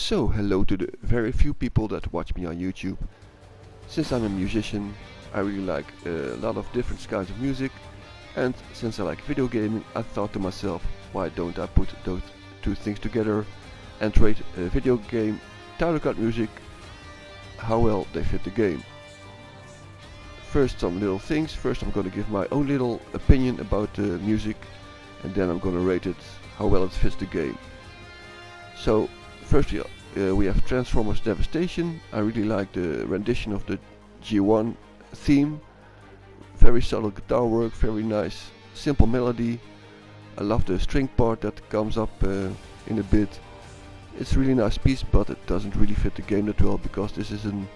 So, hello to the very few people that watch me on YouTube. Since I'm a musician, I really like a lot of different kinds of music, and since I like video gaming, I thought to myself, why don't I put those two things together and rate a video game title card music, how well they fit the game. First some little things. First I'm gonna give my own little opinion about the music, and then I'm gonna rate it how well it fits the game. So firstly, we have Transformers Devastation. I really like the rendition of the G1 theme. Very subtle guitar work, very nice, simple melody. I love the string part that comes up in a bit. It's a really nice piece, but it doesn't really fit the game that well because this is an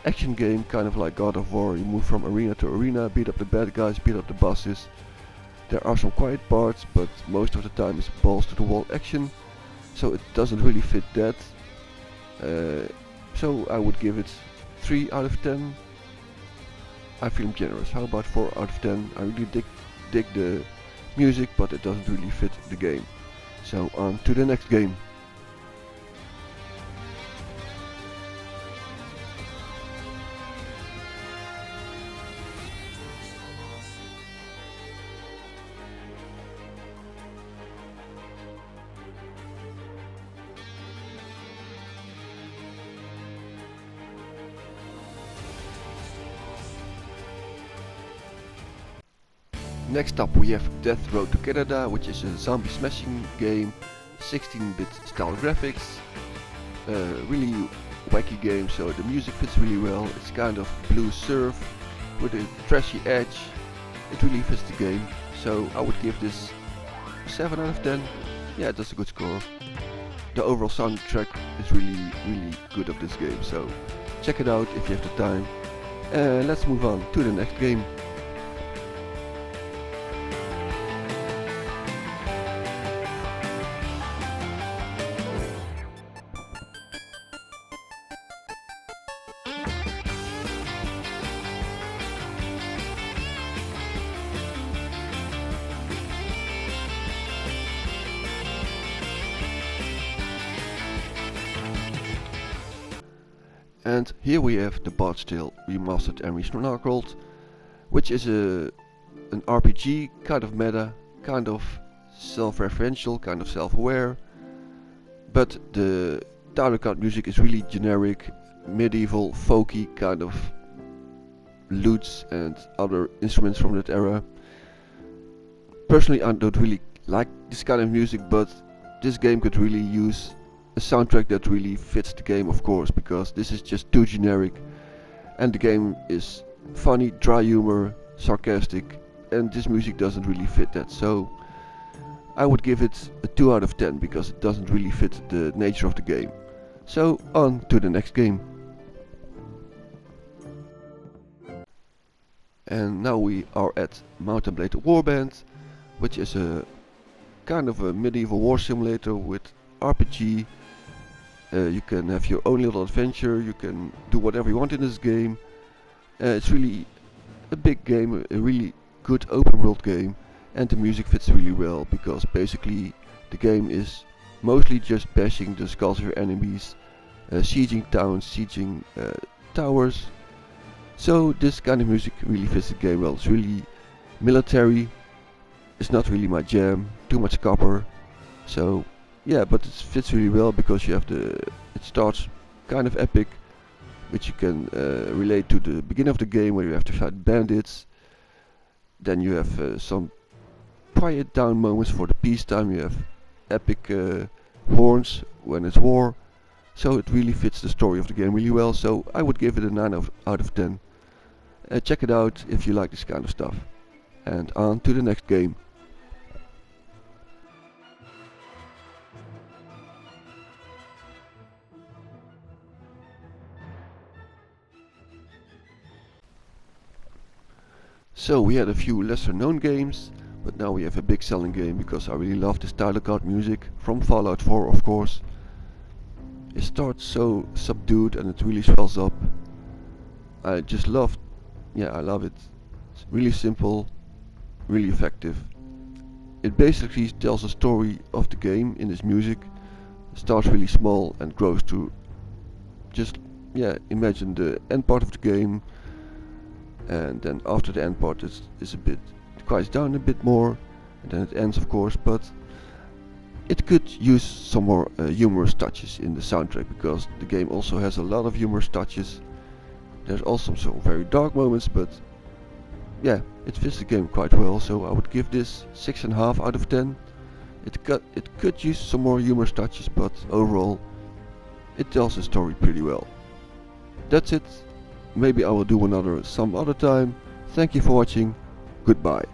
action game, kind of like God of War. You move from arena to arena, beat up the bad guys, beat up the bosses. There are some quiet parts, but most of the time it's balls to the wall action. So it doesn't really fit that. So I would give it 3 out of 10. I feel generous. How about 4 out of 10? I really dig the music, but it doesn't really fit the game. So on to the next game. Next up we have Death Road to Canada, which is a zombie smashing game, 16-bit style graphics, really wacky game, so the music fits really well. It's kind of blues surf with a trashy edge. It really fits the game, so I would give this 7 out of 10. Yeah, that's a good score. The overall soundtrack is really good of this game, so check it out if you have the time. Let's move on to the next game. And here we have The Bard's Tale Remastered and Resnarkled, which is an RPG, kind of meta, kind of self-referential, kind of self-aware, but the title card music is really generic, medieval, folky, kind of lutes and other instruments from that era. Personally, I don't really like this kind of music, but this game could really use a soundtrack that really fits the game, of course, because this is just too generic, and the game is funny, dry humor, sarcastic, and this music doesn't really fit that. So I would give it a 2 out of 10 because it doesn't really fit the nature of the game. So on to the next game. And now we are at Mount & Blade Warband, which is a kind of a medieval war simulator with RPG. You can have your own little adventure, you can do whatever you want in this game. It's really a big game, a really good open world game, and the music fits really well because basically the game is mostly just bashing the skulls of your enemies, sieging towns, sieging towers. So this kind of music really fits the game well. It's really military, it's not really my jam, too much copper. So yeah, but it fits really well because you have it starts kind of epic, which you can relate to the beginning of the game where you have to fight bandits. Then you have some quiet down moments for the peacetime. You have epic horns when it's war. So it really fits the story of the game really well. So I would give it a 9 out of 10. Check it out if you like this kind of stuff. And on to the next game. So we had a few lesser known games, but now we have a big selling game because I really love this title card music from Fallout 4, of course. It starts so subdued and it really swells up. I just love it. It's really simple, really effective. It basically tells a story of the game in this music, starts really small and grows to just, yeah, imagine the end part of the game, and then after the end part is a bit, it quiets down a bit more, and then it ends, of course. But it could use some more humorous touches in the soundtrack, because the game also has a lot of humorous touches. There's also some very dark moments, but yeah, it fits the game quite well, so I would give this 6.5 out of 10. It could use some more humorous touches, but overall it tells the story pretty well. That's it. Maybe I will do another some other time. Thank you for watching. Goodbye.